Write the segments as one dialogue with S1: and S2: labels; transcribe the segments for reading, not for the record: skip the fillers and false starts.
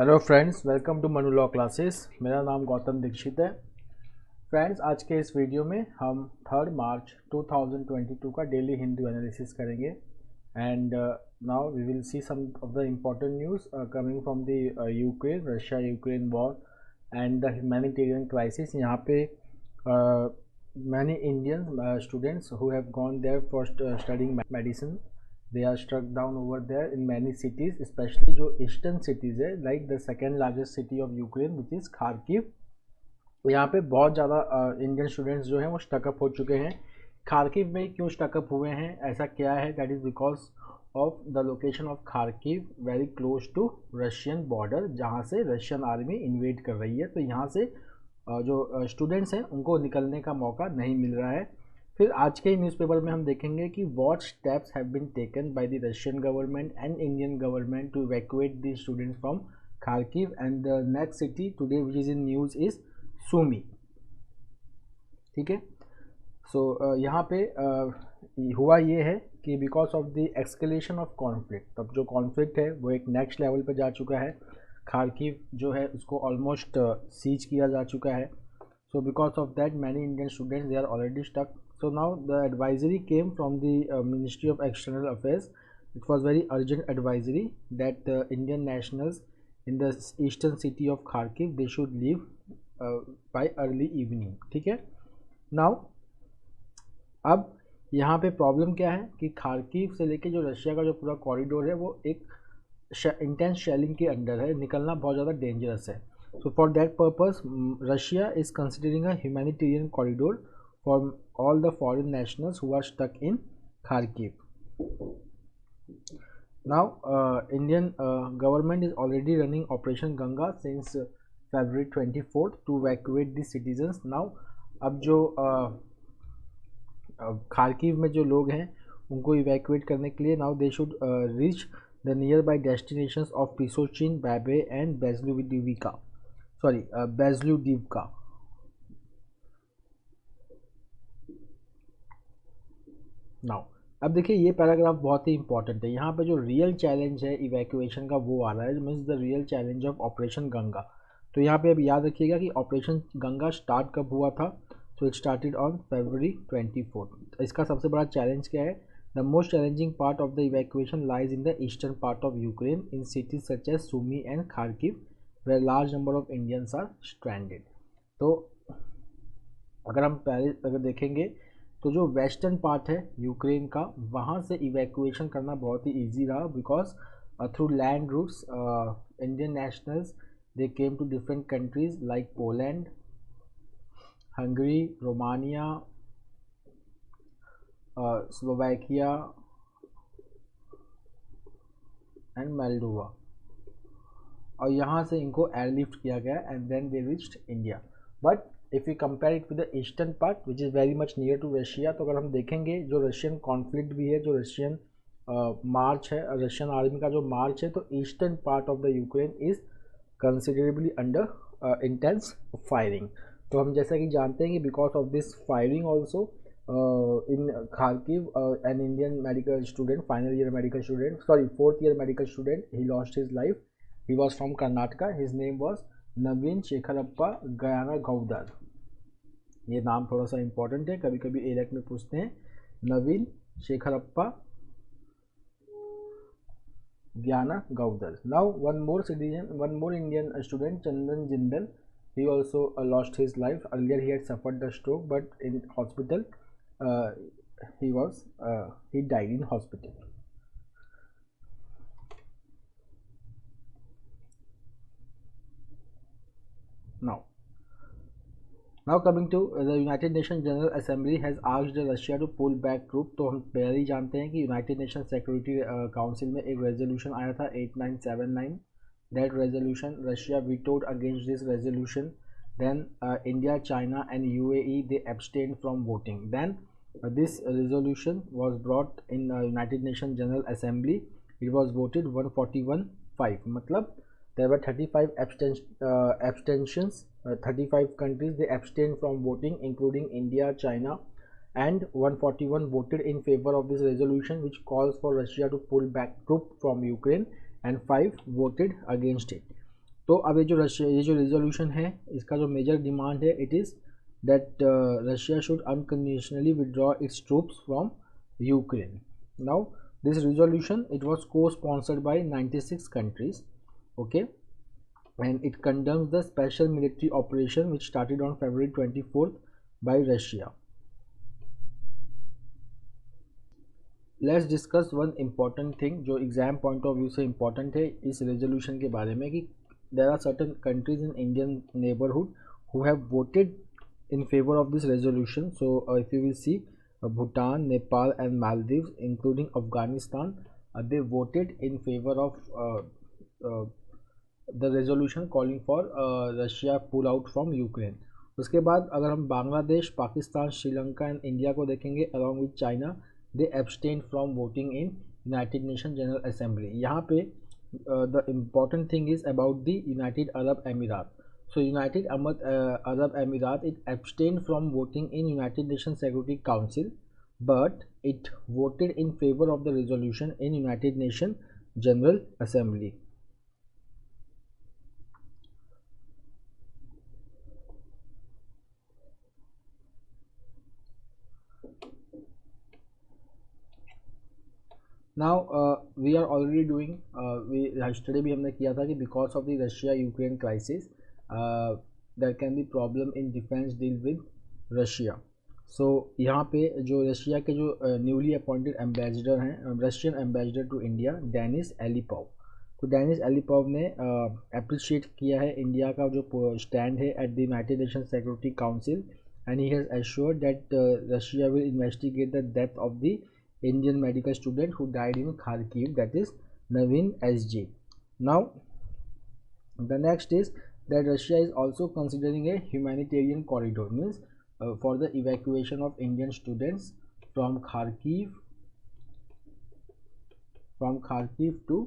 S1: Hello friends, welcome to Manu law classes. मेरा नाम गौतम दीक्षित है। फ्रेंड्स, आज के इस वीडियो में हम 3 मार्च 2022 का डेली हिंदू एनालिसिस करेंगे and now we will see some of the important news coming from the Ukraine, Russia Ukraine war and the humanitarian crisis. यहाँ पे many Indian students who have gone there for studying medicine, they are struck down over there in many cities, especially जो eastern cities है, like the second largest city of Ukraine which is Kharkiv. यहाँ पे बहुत ज़्यादा Indian students जो हैं वो stuck up हो चुके हैं। खार्किव में क्यों स्टकअप हुए हैं, ऐसा क्या है? That is because of the location of Kharkiv very close to Russian border, जहाँ से रशियन आर्मी इन्वेड कर रही है। तो यहाँ से जो स्टूडेंट्स हैं उनको निकलने का मौका नहीं मिल रहा है। फिर आज के न्यूज़पेपर में हम देखेंगे कि what steps have been taken by the Russian government and Indian government to evacuate the students from Kharkiv and the next city today which is in news is Sumy. ठीक है, सो यहाँ पे हुआ ये है कि because of the escalation of conflict, तब जो कॉन्फ्लिक्ट है वो एक नेक्स्ट लेवल पे जा चुका है। खार्किव जो है उसको ऑलमोस्ट सीज किया जा चुका है। So because of that, many Indian students, they are already stuck. So now the advisory came from the Ministry of External Affairs. It was very urgent advisory that Indian nationals in the eastern city of Kharkiv, they should leave by early evening. ठीक है। Now अब यहाँ पे problem क्या है कि Kharkiv से लेके जो रशिया का जो पूरा कॉरिडोर है वो एक इंटेंस शेलिंग के अंडर है, निकलना बहुत ज़्यादा डेंजरस है। So for that purpose, Russia is considering a humanitarian corridor for all the foreign nationals who are stuck in Kharkiv. Now, Indian government is already running Operation Ganga since February 24th to evacuate the citizens. Now, अब जो Kharkiv में जो लोग हैं उनको evacuate करने के लिए now they should reach the nearby destinations of Pisochin, Babe and Bezluvivka. Bezlyudivka. Now अब देखिए, ये पैराग्राफ बहुत ही इंपॉर्टेंट है। यहाँ पे जो रियल चैलेंज है इवैक्यूएशन का वो आ रहा है, means the real challenge of operation Ganga. तो यहाँ पे अब याद रखिएगा कि ऑपरेशन गंगा स्टार्ट कब हुआ था। So it started on February 24। इसका सबसे बड़ा चैलेंज क्या है? The most challenging part of the evacuation lies in the eastern part of Ukraine in cities such as Sumy and Kharkiv where large number of Indians are stranded। तो अगर हम पहले अगर देखेंगे तो जो वेस्टर्न पार्ट है यूक्रेन का, वहाँ से इवैक्यूएशन करना बहुत ही इजी रहा, because through land routes Indian nationals they came to different countries like Poland, Hungary, Romania, Slovakia and Moldova, और यहाँ से इनको एयरलिफ्ट किया गया and then they reached India. But if you compare it with the eastern part which is very much near to Russia, तो अगर हम देखेंगे जो रशियन कॉन्फ्लिक्ट भी है, जो रशियन मार्च है, रशियन आर्मी का जो मार्च है, तो eastern part of the Ukraine is considerably under intense firing. तो हम जैसा कि जानते हैं कि because of this firing also in Kharkiv, an Indian medical student, final year medical student, sorry, 4th year medical student, he lost his life. He was from Karnataka. His name was Naveen Shekharappa Gyanagoudar. ये नाम थोड़ा सा important है, कभी कभी Alec में पूछते हैं। Naveen Shekharappa Gyanagoudar. Now one more Indian student, Chandan Jindal, he also lost his life. Earlier he had suffered the stroke, but in hospital he died in hospital. Now coming to the United Nations General Assembly has asked Russia to pull back troops। तो हम पहले ही जानते हैं कि United nation security council में एक resolution आया था 8979। That resolution Russia vetoed against this resolution। Then India, China and UAE, they abstained from voting। Then this resolution was brought in United Nations General Assembly। It was voted 141-5, मतलब there were 35 abstentions, 35 countries they abstained from voting, including India, China, and 141 voted in favor of this resolution which calls for Russia to pull back troops from Ukraine, and 5 voted against it। तो अब ये जो resolution है, इसका जो major demand है, it is that Russia should unconditionally withdraw it's troops from Ukraine. Now this resolution, it was co-sponsored by 96 countries, okay, and it condemns the special military operation which started on February 24th by Russia. Let's discuss one important thing जो exam point of view से important है इस resolution के बारे में, कि there are certain countries in Indian neighbourhood who have voted in favour of this resolution. So if you will see Bhutan, Nepal and Maldives including Afghanistan, they voted in favor of the resolution calling for Russia pull out from Ukraine. उसके बाद अगर हम Bangladesh, Pakistan, Sri Lanka and India को देखेंगे along with China, they abstained from voting in United Nations General Assembly. यहाँ पे the important thing is about the United Arab Emirates. So United Arab Emirates, it abstained from voting in United Nations Security Council, but it voted in favor of the resolution in United Nations General Assembly. Now we are already doing yesterday भी हमने किया था कि because of the Russia Ukraine crisis there can be problem in defense deal with Russia. So यहाँ पे जो Russia के जो न्यूली अपॉइंटेड एम्बेसडर हैं, Russian ambassador to India, Denis Alipov, तो डेनिस एलिपोव ने अप्रिशिएट किया है इंडिया का जो स्टैंड है at the United nation security council, and he has assured that Russia will investigate the death of the Indian medical student who died in Kharkiv, that is Navin SG. Now the next is that Russia is also considering a humanitarian corridor, means for the evacuation of Indian students from Kharkiv to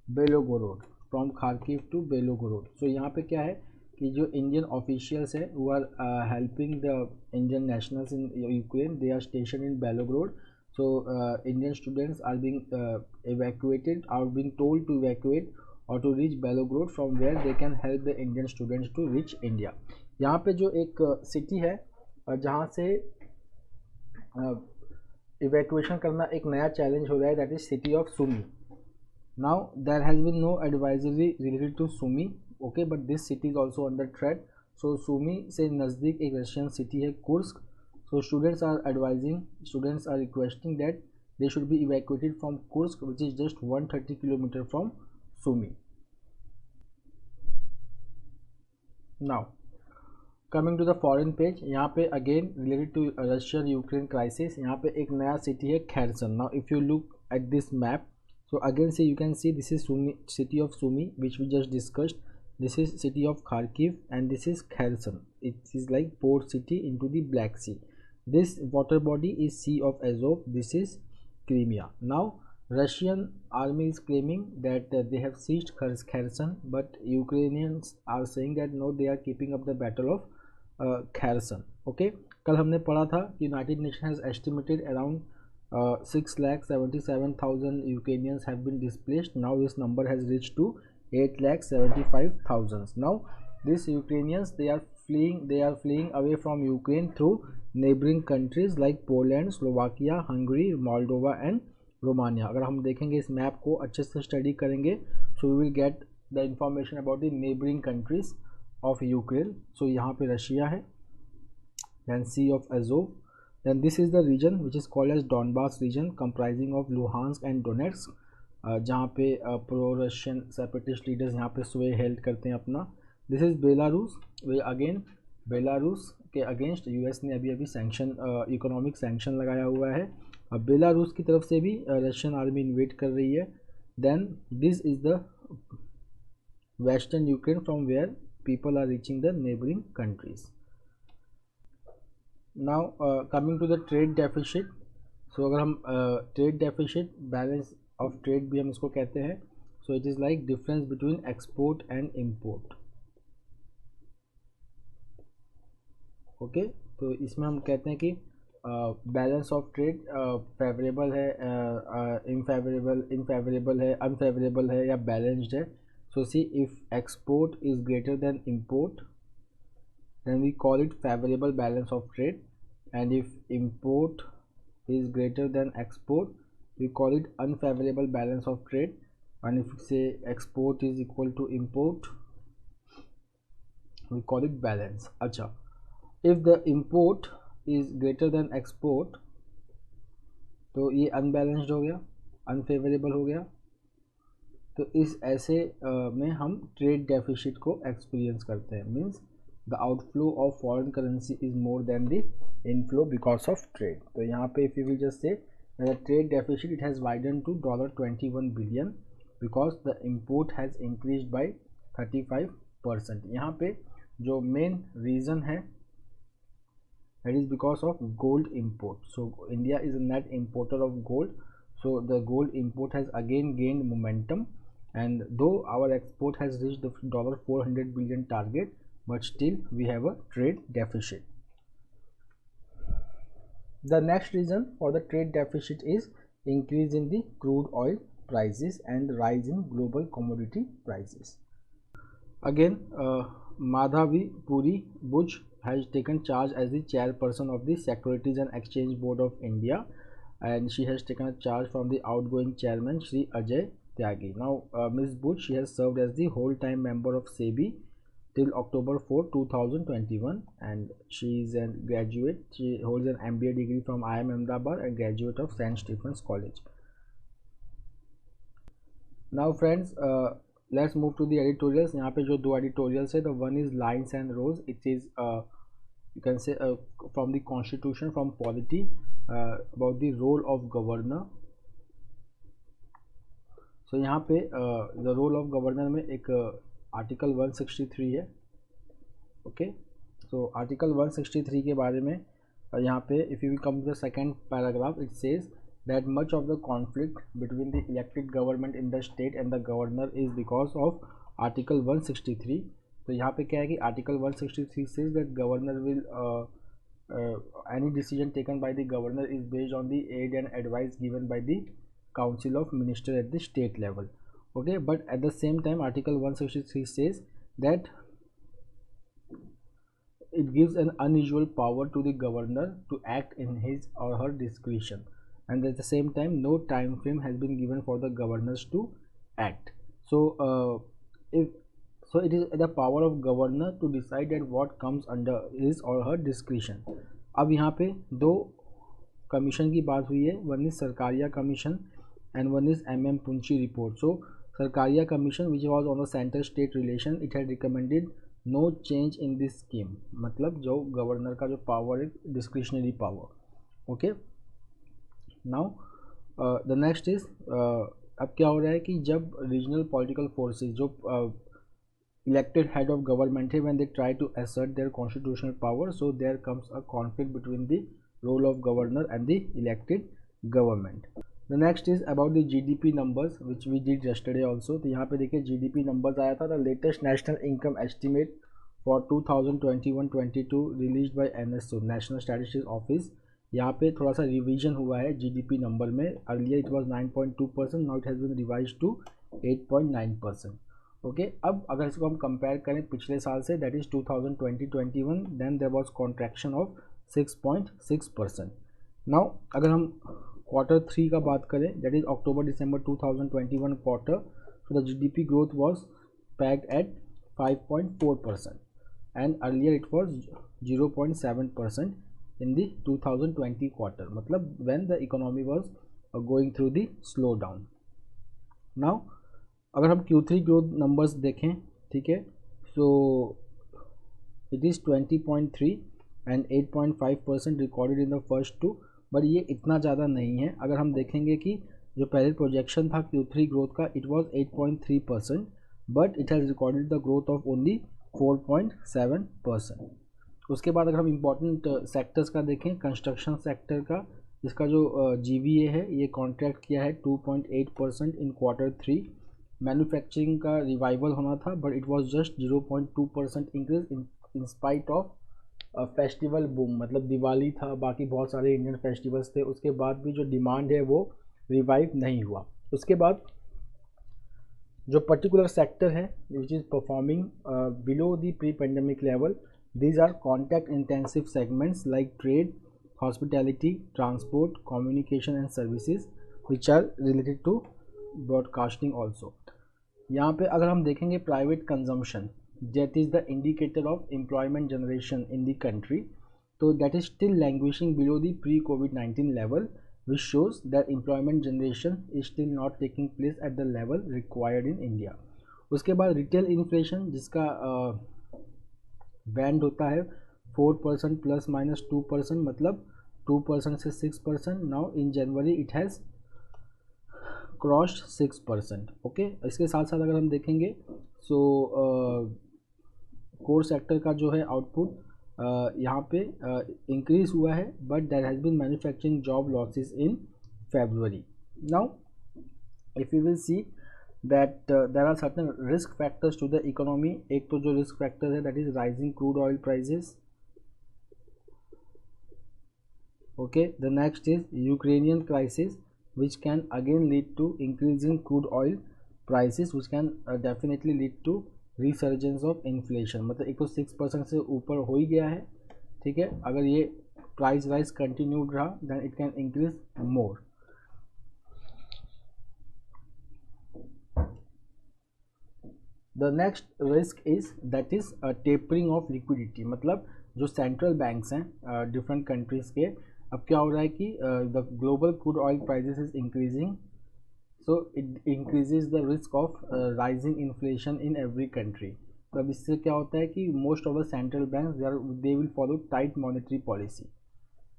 S1: Belgorod, from Kharkiv to Belgorod. So यहाँ पे क्या है कि जो Indian officials हैं वो are helping the Indian nationals in Ukraine, they are station in Belgorod. So Indian students are being evacuated, are being told to evacuate or to reach Belgorod, from where they can help the Indian students to reach India. यहाँ पे जो एक city है जहाँ से evacuation करना एक नया चैलेंज हो रहा है, that is city of Sumy. Now there has been no advisory related to Sumy, okay, but this city is also under threat. So Sumy से नज़दीक एक रशियन सिटी है Kursk. So students are requesting that they should be evacuated from Kursk, which is just 130 km from Sumy. Now coming to the foreign page, यहाँ पे again related to Russia Ukraine crisis, यहाँ पे एक नया city है Kherson. Now if you look at this map, so again see, you can see this is Sumy, city of Sumy, which we just discussed. This is city of Kharkiv and this is Kherson. It is like port city into the Black Sea. This water body is Sea of Azov. This is Crimea. Now Russian army is claiming that they have seized Kherson, but Ukrainians are saying that no, they are keeping up the battle of Kherson. Okay, कल हमने पढ़ा था कि United Nations has estimated around 6,77,000 Ukrainians have been displaced. Now this number has reached to 8,75,000. Now these Ukrainians, they are fleeing away from Ukraine through neighboring countries like Poland, Slovakia, Hungary, Moldova and Romania. अगर हम देखेंगे इस map को अच्छे से study करेंगे, so we will get the information about the neighboring countries of Ukraine. So यहाँ पे रशिया है, then Sea of Azov, then this is the region which is called as Donbass region, comprising of Luhansk and Donetsk, जहाँ पे pro Russian separatist leaders यहाँ पे स्वे held करते हैं अपना. This is Belarus. Again Belarus के अगेंस्ट यूएस ने अभी सैंक्शन, इकोनॉमिक सैंक्शन लगाया हुआ है. अब बेलारूस की तरफ से भी रशियन आर्मी इन्वेट कर रही है. Then this is the western Ukraine from where people are reaching the neighbouring countries. Now coming to the trade deficit. So अगर हम trade deficit, balance of trade भी हम इसको कहते हैं. So it is like difference between export and import. Okay, तो इसमें हम कहते हैं कि बैलेंस ऑफ ट्रेड फेवरेबल है, इनफेवरेबल है, अनफेवरेबल है या बैलेंस्ड है. So see if export is greater than import then we call it favorable balance of trade, and if import is greater than export we call it unfavorable balance of trade, and if we say export is equal to import we call it balance. अच्छा, if the import is greater than export तो ये unbalanced हो गया, unfavorable हो गया. तो इस ऐसे में हम ट्रेड डेफिसिट को एक्सपीरियंस करते हैं. Means the outflow of foreign currency is more than the inflow because of trade. तो यहाँ पे if you will just say trade deficit it has widen to $21 billion because the import has increase by 35%. यहाँ पे जो main reason है that is because of gold import. So India is a net importer of gold, so the gold import has again gained momentum, and though our export has reached the $400 billion target, but still we have a trade deficit. The next reason for the trade deficit is increase in the crude oil prices and rise in global commodity prices. Again, Madhavi Puri Buj has taken charge as the chairperson of the Securities and Exchange Board of India, and she has taken a charge from the outgoing chairman Shri Ajay Tyagi. Now Ms. Bush, she has served as the whole-time member of SEBI till October 4, 2021, and she is a graduate. She holds an MBA degree from IIM Ahmedabad and graduate of St. Stephen's College. Now friends, let's move to the editorials. यहाँ पे जो दो editorials है, the one is Lines and Rows. It is you can say from the Constitution, from polity, about the role of governor. So यहाँ पे the role of governor में एक article 163 है. Okay, so article 163 के बारे में यहाँ पे if you come to the second paragraph, it says that much of the conflict between the elected government in the state and the governor is because of article 163. तो यहाँ पे क्या है कि article 163 says that governor will any decision taken by the governor is based on the aid and advice given by the council of minister at the state level. Okay, but at the same time article 163 says that it gives an unusual power to the governor to act in his or her discretion, and at the same time no time frame has been given for the governors to act. So it is the power of governor to decide that what comes under his or her discretion. अब यहाँ पे दो commission की बात हुई है, one is Sarkaria commission and one is MM Punchhi report. So Sarkaria commission which was on the centre state relation, it had recommended no change in this scheme. मतलब जो गवर्नर का जो पावर है discretionary power. Okay, now the next is अब क्या हो रहा है कि जब रीजनल पॉलिटिकल फोर्सेस जो इलेक्टेड हेड ऑफ गवर्नमेंट है, when they try to assert their constitutional power, so there comes a conflict between the role of governor and the elected government. The next is about the GDP numbers which we did yesterday also. तो यहाँ पे देखिए GDP numbers आया था. The latest national income estimate for 2021-22 release by NSO, national statistics office. यहाँ पे थोड़ा सा रिवीजन हुआ है GDP नंबर में. Earlier it was 9.2%, now it has been revised to 8.9%. Okay, अब अगर इसको हम कंपेयर करें पिछले साल से, that is 2020-21, then there was contraction of 6.6%. Now अगर हम Q3 का बात करें, that is October-December 2021 quarter, so the GDP growth was pegged at 5.4%, and earlier it was 0.7% in the 2020 quarter, मतलब when the economy was going through the slowdown. Now अगर हम Q3 growth numbers देखें, ठीक है, so it is 20.3 and 8.5% recorded in the first two, but ये इतना ज़्यादा नहीं है. अगर हम देखेंगे कि जो पहले प्रोजेक्शन था Q3 ग्रोथ का, it was 8.3%, but it has recorded the growth of only 4.7%. उसके बाद अगर हम इम्पॉर्टेंट सेक्टर्स का देखें, कंस्ट्रक्शन सेक्टर का, जिसका जो GVA है ये कॉन्ट्रैक्ट किया है 2.8% इन Q3. मैन्युफैक्चरिंग का रिवाइवल होना था, but it was just 0.2% increase in spite of festival boom, मतलब दिवाली था, बाकी बहुत सारे इंडियन फेस्टिवल्स थे, उसके बाद भी जो डिमांड है वो रिवाइव नहीं हुआ। उसके बाद जो पर्टिकुलर सेक्टर है which is performing below the pre pandemic level, these are contact intensive segments like trade, hospitality, transport, communication and services which are related to broadcasting also. यहाँ पे अगर हम देखेंगे private consumption, that is the indicator of employment generation in the country, so that is still languishing below the pre-COVID-19 level, which shows that employment generation is still not taking place at the level required in India. उसके बाद retail inflation जिसका band होता है 4% plus minus 2%, मतलब 2% से 6%। Now in January it has crossed 6%। Okay, इसके साथ साथ अगर हम देखेंगे सो कोर सेक्टर का जो है आउटपुट यहाँ पे इंक्रीज हुआ है, but there has been manufacturing job losses in February. Now if you will see that there are certain risk factors to the economy. एक तो जो risk factor है that is rising crude oil prices. Okay, the next is Ukrainian crisis, which can again lead to increasing crude oil prices, which can definitely lead to resurgence of inflation. मतलब एक तो 6% से ऊपर हो ही गया है, ठीक है, अगर ये प्राइस राइज कंटिन्यूड रहा then it can increase more. The next risk is that is tapering of liquidity. मतलब जो सेंट्रल बैंक्स हैं डिफरेंट कंट्रीज़ के, अब क्या हो रहा है कि the global crude oil prices is increasing, so it increases the risk of rising inflation in every country. तो अब इससे क्या होता है कि most of the central banks they will follow tight monetary policy.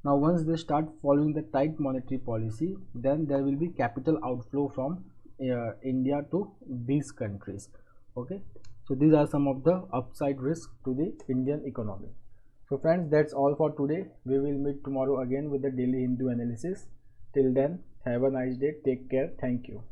S1: Now once they start following the tight monetary policy, then there will be capital outflow from India to these countries. Okay, so these are some of the upside risks to the Indian economy. So friends, that's all for today. We will meet tomorrow again with the daily Hindu analysis. Till then, have a nice day. Take care. Thank you.